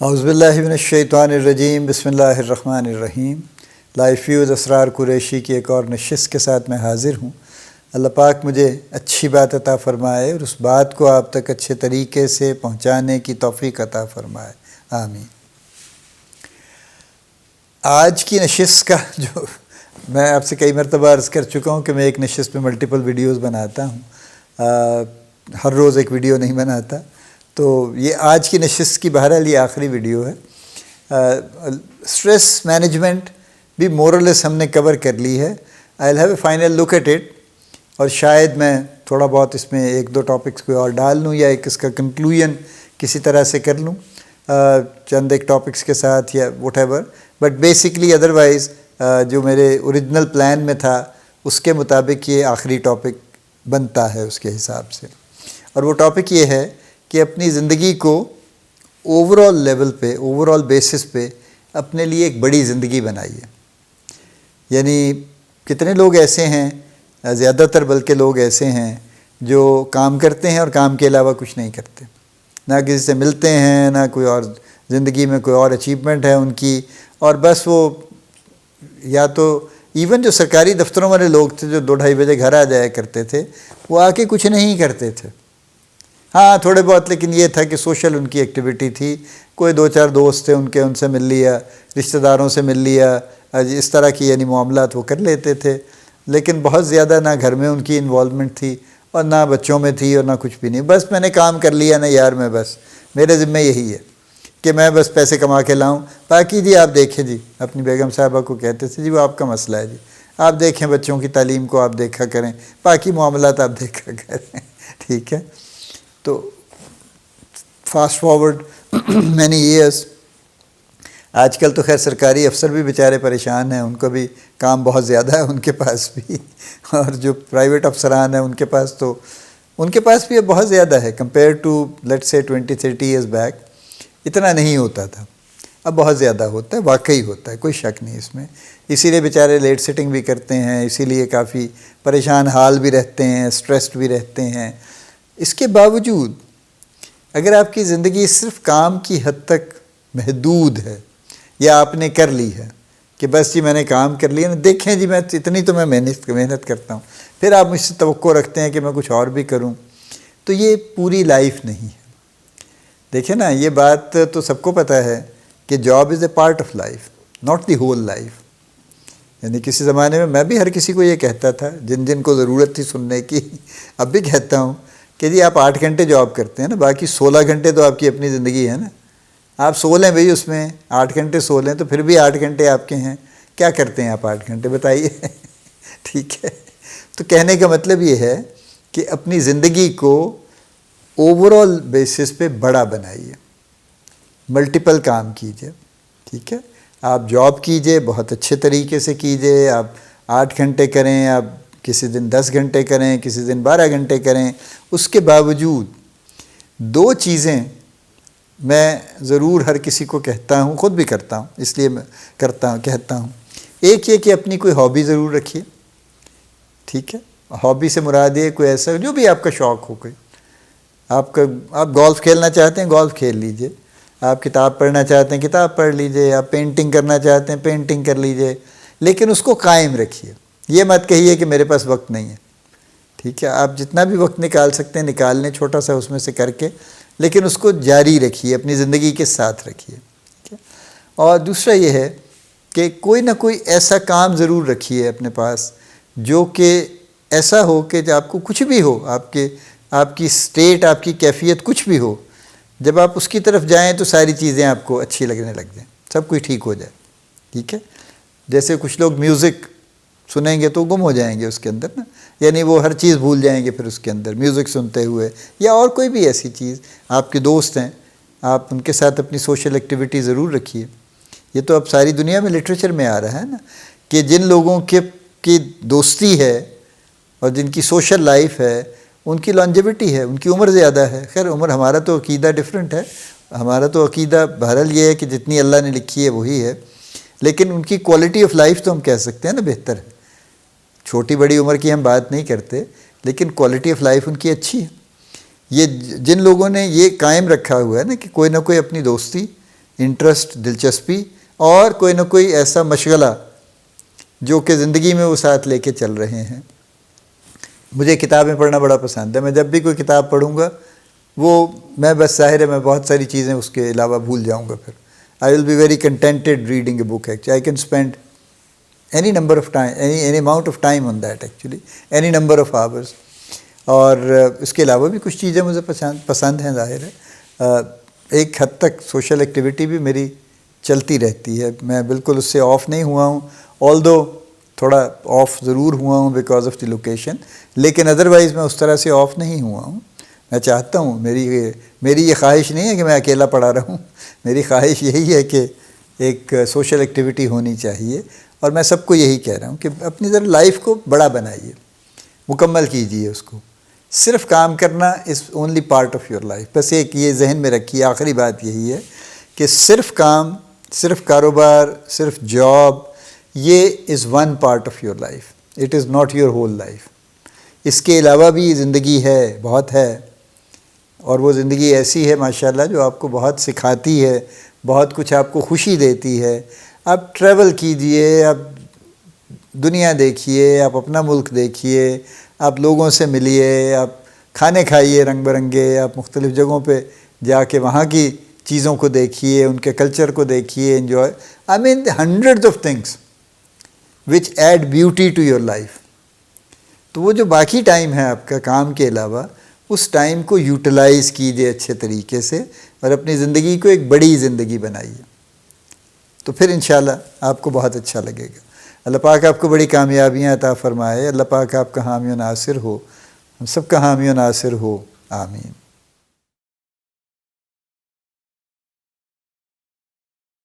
اعوذ باللہ من الشیطان الرجیم، بسم اللہ الرحمن الرحیم۔ لائف ویوز اسرار قریشی کی ایک اور نشست کے ساتھ میں حاضر ہوں۔ اللہ پاک مجھے اچھی بات عطا فرمائے اور اس بات کو آپ تک اچھے طریقے سے پہنچانے کی توفیق عطا فرمائے، آمین۔ آج کی نشست کا جو میں آپ سے کئی مرتبہ عرض کر چکا ہوں کہ میں ایک نشست پہ ملٹیپل ویڈیوز بناتا ہوں، ہر روز ایک ویڈیو نہیں بناتا، تو یہ آج کی نشست کی بہرحال یہ آخری ویڈیو ہے۔ اسٹریس مینجمنٹ بھی مورلیس ہم نے کور کر لی ہے۔ I will have a final look at it, اور شاید میں تھوڑا بہت اس میں ایک دو ٹاپکس کو اور ڈال لوں یا ایک اس کا کنکلوژن کسی طرح سے کر لوں چند ایک ٹاپکس کے ساتھ یا what ever, but basically otherwise جو میرے اوریجنل پلان میں تھا اس کے مطابق یہ آخری ٹاپک بنتا ہے اس کے حساب سے۔ اور وہ ٹاپک یہ ہے کہ اپنی زندگی کو اوور آل لیول پہ، اوور آل بیسس پہ اپنے لیے ایک بڑی زندگی بنائیے۔ یعنی کتنے لوگ ایسے ہیں، زیادہ تر بلکہ لوگ ایسے ہیں جو کام کرتے ہیں اور کام کے علاوہ کچھ نہیں کرتے، نہ کسی سے ملتے ہیں، نہ کوئی اور زندگی میں کوئی اور اچیومنٹ ہے ان کی، اور بس وہ یا تو ایون جو سرکاری دفتروں والے لوگ تھے جو 2-2:30 بجے گھر آ جایا کرتے تھے، وہ آ کے کچھ نہیں کرتے تھے۔ ہاں تھوڑے بہت، لیکن یہ تھا کہ سوشل ان کی ایکٹیویٹی تھی، کوئی 2-4 دوست تھے ان سے مل لیا، رشتہ داروں سے مل لیا، اس طرح کی یعنی معاملات وہ کر لیتے تھے، لیکن بہت زیادہ نہ گھر میں ان کی انوالومنٹ تھی اور نہ بچوں میں تھی اور نہ کچھ بھی نہیں۔ بس میں نے کام کر لیا نا یار، میں بس میرے ذمہ یہی ہے کہ میں بس پیسے کما کے لاؤں، باقی جی آپ دیکھیں، جی اپنی بیگم صاحبہ کو کہتے تھے جی وہ آپ کا مسئلہ ہے، جی آپ دیکھیں بچوں کی تعلیم کو آپ دیکھا کریں، باقی معاملات آپ دیکھا کریں، ٹھیک ہے۔ تو فاسٹ فارورڈ مینی ایئرس، آج کل تو خیر سرکاری افسر بھی بیچارے پریشان ہیں، ان کو بھی کام بہت زیادہ ہے ان کے پاس بھی، اور جو پرائیویٹ افسران ہیں ان کے پاس بھی اب بہت زیادہ ہے کمپیئر ٹو لیٹ سے 20-30 ایئرز بیک۔ اتنا نہیں ہوتا تھا، اب بہت زیادہ ہوتا ہے، واقعی ہوتا ہے، کوئی شک نہیں اس میں۔ اسی لیے بیچارے لیٹ سٹنگ بھی کرتے ہیں، اسی لیے کافی پریشان حال بھی رہتے ہیں، اسٹریسڈ بھی رہتے ہیں۔ اس کے باوجود اگر آپ کی زندگی صرف کام کی حد تک محدود ہے، یا آپ نے کر لی ہے کہ بس جی میں نے کام کر لیا نا، دیکھیں جی میں اتنی تو میں محنت کرتا ہوں، پھر آپ مجھ سے توقع رکھتے ہیں کہ میں کچھ اور بھی کروں، تو یہ پوری لائف نہیں ہے۔ دیکھیں نا، یہ بات تو سب کو پتہ ہے کہ job is a part of life, not the whole life. یعنی کسی زمانے میں بھی ہر کسی کو یہ کہتا تھا، جن کو ضرورت تھی سننے کی، اب بھی کہتا ہوں کہ جی آپ 8 گھنٹے جاب کرتے ہیں نا، باقی 16 گھنٹے تو آپ کی اپنی زندگی ہے نا، آپ سو لیں بھئی، اس میں 8 گھنٹے سو لیں تو پھر بھی 8 گھنٹے آپ کے ہیں۔ کیا کرتے ہیں آپ 8 گھنٹے بتائیے؟ ٹھیک ہے، تو کہنے کا مطلب یہ ہے کہ اپنی زندگی کو اوور آل بیسس پہ بڑا بنائیے، ملٹیپل کام کیجئے، ٹھیک ہے۔ آپ جاب کیجئے، بہت اچھے طریقے سے کیجئے، آپ 8 گھنٹے کریں، آپ کسی دن 10 گھنٹے کریں، کسی دن 12 گھنٹے کریں، اس کے باوجود 2 چیزیں میں ضرور ہر کسی کو کہتا ہوں، خود بھی کرتا ہوں، اس لیے میں کہتا ہوں۔ ایک یہ کہ اپنی کوئی ہابی ضرور رکھیے، ٹھیک ہے۔ ہابی سے مراد یہ کوئی ایسا جو بھی آپ کا شوق ہو، کوئی آپ گولف کھیلنا چاہتے ہیں گولف کھیل لیجئے، آپ کتاب پڑھنا چاہتے ہیں کتاب پڑھ لیجئے، آپ پینٹنگ کرنا چاہتے ہیں پینٹنگ کر لیجئے، لیکن اس کو قائم رکھیے۔ یہ مت کہیے کہ میرے پاس وقت نہیں ہے، ٹھیک ہے۔ آپ جتنا بھی وقت نکال سکتے ہیں نکال لیں، چھوٹا سا اس میں سے کر کے، لیکن اس کو جاری رکھیے، اپنی زندگی کے ساتھ رکھیے، ٹھیک ہے۔ اور دوسرا یہ ہے کہ کوئی نہ کوئی ایسا کام ضرور رکھیے اپنے پاس جو کہ ایسا ہو کہ جب آپ کو کچھ بھی ہو، آپ کی اسٹیٹ، آپ کی کیفیت کچھ بھی ہو، جب آپ اس کی طرف جائیں تو ساری چیزیں آپ کو اچھی لگنے لگ جائیں، سب کچھ ٹھیک ہو جائے، ٹھیک ہے۔ جیسے کچھ لوگ میوزک سنیں گے تو گم ہو جائیں گے اس کے اندر نا، یعنی وہ ہر چیز بھول جائیں گے پھر اس کے اندر میوزک سنتے ہوئے، یا اور کوئی بھی ایسی چیز۔ آپ کے دوست ہیں، آپ ان کے ساتھ اپنی سوشل ایکٹیویٹی ضرور رکھیے۔ یہ تو اب ساری دنیا میں لٹریچر میں آ رہا ہے نا کہ جن لوگوں کی دوستی ہے اور جن کی سوشل لائف ہے، ان کی لانجیوٹی ہے، ان کی عمر زیادہ ہے۔ خیر عمر ہمارا تو عقیدہ ڈیفرنٹ ہے، ہمارا تو عقیدہ بہرحال یہ ہے کہ جتنی اللہ نے لکھی ہے وہی ہے، لیکن ان کی کوالٹی آف لائف تو ہم کہہ سکتے ہیں نا بہتر ہے۔ چھوٹی بڑی عمر کی ہم بات نہیں کرتے، لیکن کوالٹی آف لائف ان کی اچھی ہے۔ یہ جن لوگوں نے یہ قائم رکھا ہوا ہے نا کہ کوئی نہ کوئی اپنی دوستی انٹرسٹ، دلچسپی اور کوئی نہ کوئی ایسا مشغلہ جو کہ زندگی میں وہ ساتھ لے کے چل رہے ہیں۔ مجھے کتابیں پڑھنا بڑا پسند ہے، میں جب بھی کوئی کتاب پڑھوں گا وہ میں بس ظاہر ہے میں بہت ساری چیزیں اس کے علاوہ بھول جاؤں گا، پھر I will be very contented reading a book actually, I can spend any number of time, any amount of time on that actually, any number of hours۔ اور اس کے علاوہ بھی کچھ چیزیں مجھے پسند ہیں، ظاہر ہے ایک حد تک سوشل ایکٹیویٹی بھی میری چلتی رہتی ہے، میں بالکل اس سے آف نہیں ہوا ہوں، آلدو تھوڑا آف ضرور ہوا ہوں بیکاز آف دی لوکیشن، لیکن ادروائز میں اس طرح سے آف نہیں ہوا ہوں۔ میں چاہتا ہوں، میری یہ خواہش نہیں ہے کہ میں اکیلا پڑا رہوں، میری خواہش یہی ہے کہ ایک سوشل ایکٹیویٹی ہونی چاہیے، اور میں سب کو یہی کہہ رہا ہوں کہ اپنی ذرا لائف کو بڑا بنائیے، مکمل کیجیے اس کو۔ صرف کام کرنا is only part of your life, بس ایک یہ ذہن میں رکھیے، آخری بات یہی ہے کہ صرف کام، صرف کاروبار، صرف جاب، یہ is one part of your life, it is not your whole life. اس کے علاوہ بھی زندگی ہے، بہت ہے، اور وہ زندگی ایسی ہے ماشاءاللہ جو آپ کو بہت سکھاتی ہے، بہت کچھ آپ کو خوشی دیتی ہے۔ آپ ٹریول کیجئے، آپ دنیا دیکھیے، آپ اپنا ملک دیکھیے، آپ لوگوں سے ملیے، آپ کھانے کھائیے رنگ برنگے، آپ مختلف جگہوں پہ جا کے وہاں کی چیزوں کو دیکھیے، ان کے کلچر کو دیکھیے، enjoy, I mean hundreds of things which add beauty to your life. تو وہ جو باقی ٹائم ہے آپ کا کام کے علاوہ، اس ٹائم کو یوٹیلائز کیجئے اچھے طریقے سے، اور اپنی زندگی کو ایک بڑی زندگی بنائیے، تو پھر انشاءاللہ آپ کو بہت اچھا لگے گا۔ اللہ پاک آپ کو بڑی کامیابیاں عطا فرمائے، اللہ پاک آپ کا حامی و ناصر ہو، ہم سب کا حامی و ناصر ہو، آمین۔